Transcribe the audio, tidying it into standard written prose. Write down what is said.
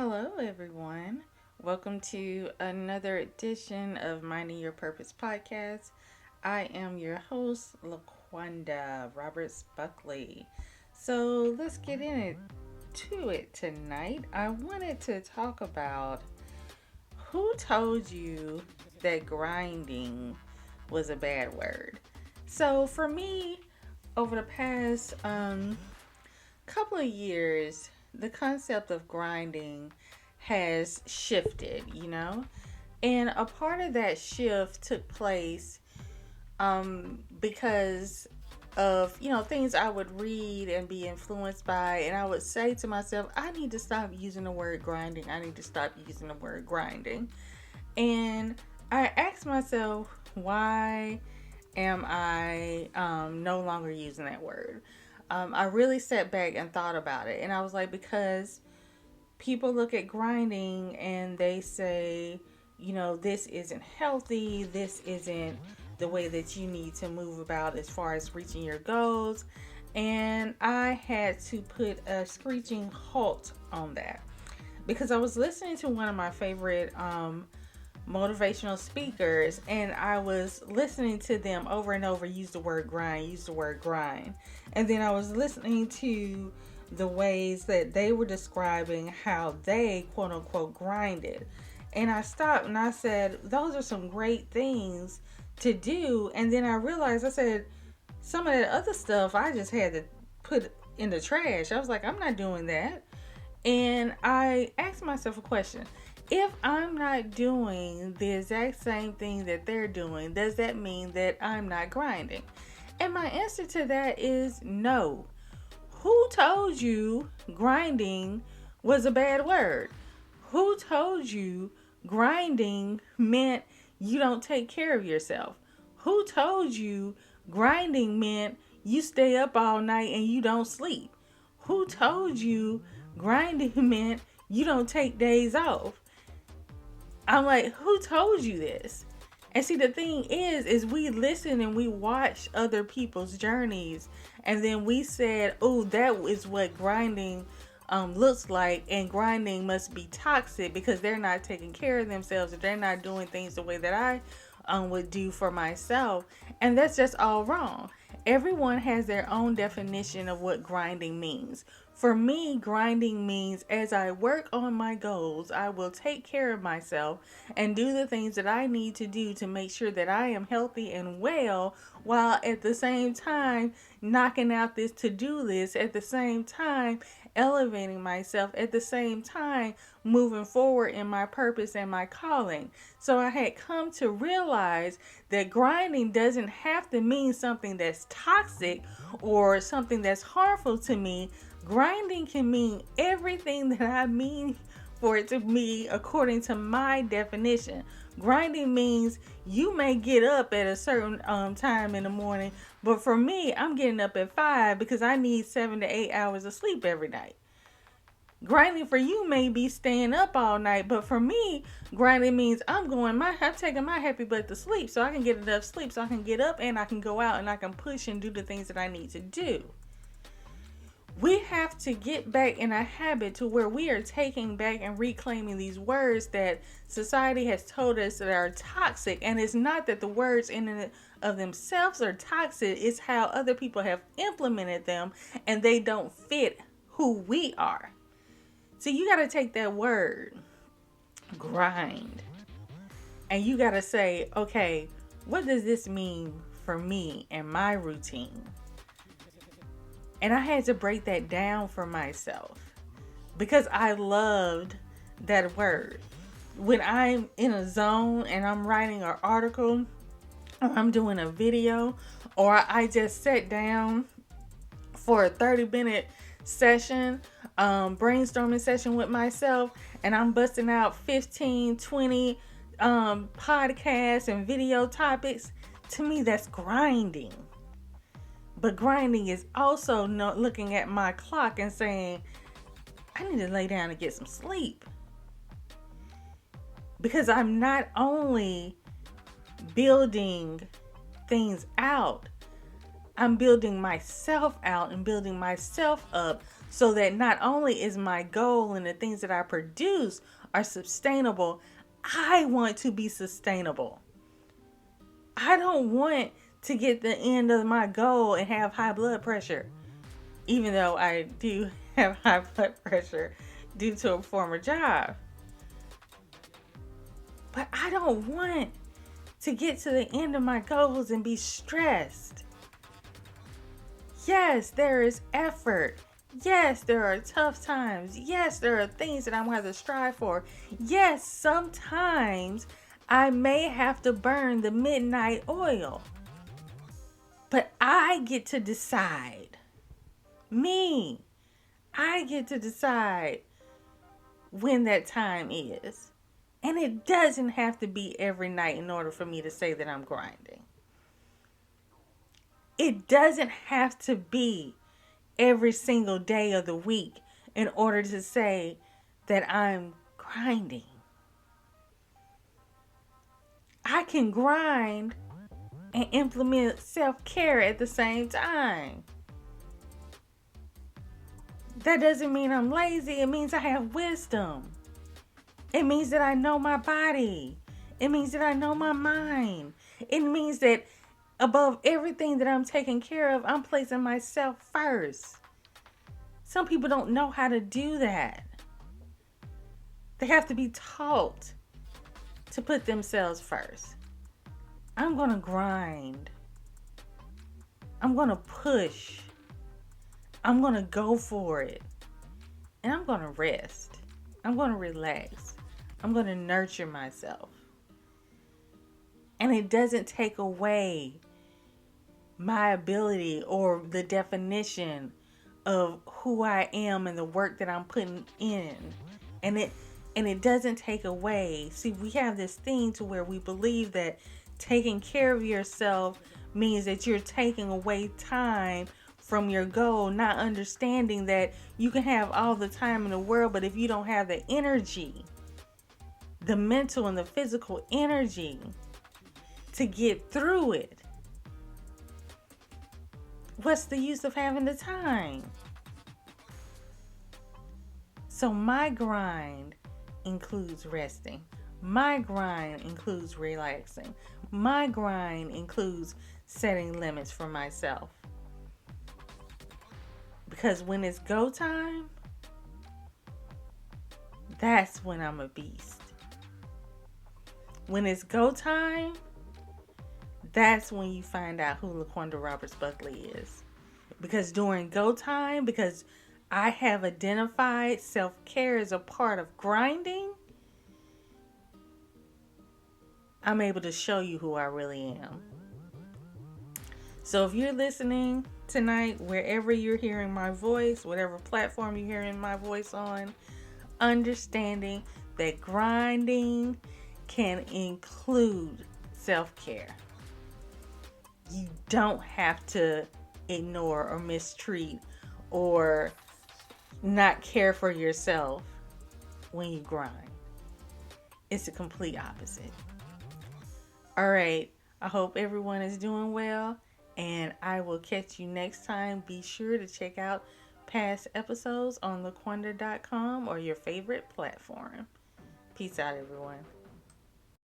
Hello, everyone. Welcome to another edition of Minding Your Purpose podcast. I am your host, Laqwanda, roberts-buckley. So let's get into it tonight. I wanted to talk about who told you that grinding was a bad word. So for me, over the past couple of years, the concept of grinding has shifted. And a part of that shift took place because of, things I would read and be influenced by. And I would say to myself, I need to stop using the word grinding. I need to stop using the word grinding. And I asked myself, why am I no longer using that word? I really sat back and thought about it. And I was like, because people look at grinding and they say, this isn't healthy. This isn't the way that you need to move about as far as reaching your goals. And I had to put a screeching halt on that because I was listening to one of my favorite motivational speakers, and I was listening to them over and over use the word grind. And then I was listening to the ways that they were describing how they quote unquote grinded. And I stopped and I said, those are some great things to do. And then I realized, I said, some of that other stuff I just had to put in the trash. I was like, I'm not doing that. And I asked myself a question. If I'm not doing the exact same thing that they're doing, does that mean that I'm not grinding? And my answer to that is no. Who told you grinding was a bad word? Who told you grinding meant you don't take care of yourself? Who told you grinding meant you stay up all night and you don't sleep? Who told you grinding meant you don't take days off? I'm like, who told you this? And see, the thing is we listen and we watch other people's journeys, and then we said, oh, that is what grinding looks like, and grinding must be toxic because they're not taking care of themselves, if they're not doing things the way that I would do for myself. And that's just all wrong. Everyone has their own definition of what grinding means. For me, grinding means as I work on my goals, I will take care of myself and do the things that I need to do to make sure that I am healthy and well, while at the same time knocking out this to-do list, at the same time elevating myself, at the same time moving forward in my purpose and my calling. So I had come to realize that grinding doesn't have to mean something that's toxic or something that's harmful to me. Grinding can mean everything that I mean for it to be according to my definition. Grinding means you may get up at a certain time in the morning, but for me, I'm getting up at 5 because I need 7 to 8 hours of sleep every night. Grinding for you may be staying up all night, but for me, grinding means I'm taking my happy butt to sleep so I can get enough sleep so I can get up and I can go out and I can push and do the things that I need to do. We have to get back in a habit to where we are taking back and reclaiming these words that society has told us that are toxic. And it's not that the words in and of themselves are toxic. It's how other people have implemented them and they don't fit who we are. So you got to take that word, grind, and you got to say, okay, what does this mean for me and my routine? And I had to break that down for myself because I loved that word. When I'm in a zone and I'm writing an article or I'm doing a video or I just sat down for a 30-minute session, brainstorming session with myself, and I'm busting out 15, 20 podcasts and video topics, to me that's grinding. But grinding is also not looking at my clock and saying, I need to lay down and get some sleep. Because I'm not only building things out, I'm building myself out and building myself up so that not only is my goal and the things that I produce are sustainable, I want to be sustainable. I don't want to get the end of my goal and have high blood pressure, even though I do have high blood pressure due to a former job. But I don't want to get to the end of my goals and be stressed. Yes, there is effort. Yes, there are tough times. Yes, there are things that I'm going to have to strive for. Yes, sometimes I may have to burn the midnight oil. But I get to decide. Me. I get to decide when that time is. And it doesn't have to be every night in order for me to say that I'm grinding. It doesn't have to be every single day of the week in order to say that I'm grinding. I can grind and implement self-care at the same time. That doesn't mean I'm lazy. It means I have wisdom. It means that I know my body. It means that I know my mind. It means that above everything that I'm taking care of, I'm placing myself first. Some people don't know how to do that. They have to be taught to put themselves first. I'm going to grind. I'm going to push. I'm going to go for it. And I'm going to rest. I'm going to relax. I'm going to nurture myself. And it doesn't take away my ability or the definition of who I am and the work that I'm putting in. And it doesn't take away. See, we have this thing to where we believe that taking care of yourself means that you're taking away time from your goal, not understanding that you can have all the time in the world, but if you don't have the energy, the mental and the physical energy to get through it, what's the use of having the time? So my grind includes resting. My grind includes relaxing. My grind includes setting limits for myself. Because when it's go time, that's when I'm a beast. When it's go time, that's when you find out who Laqwanda Roberts-Buckley is. Because during go time, because I have identified self-care as a part of grinding, I'm able to show you who I really am. So if you're listening tonight, wherever you're hearing my voice, whatever platform you're hearing my voice on, understanding that grinding can include self-care. You don't have to ignore or mistreat or not care for yourself when you grind. It's the complete opposite. All right. I hope everyone is doing well, and I will catch you next time. Be sure to check out past episodes on laqwanda.com or your favorite platform. Peace out, everyone.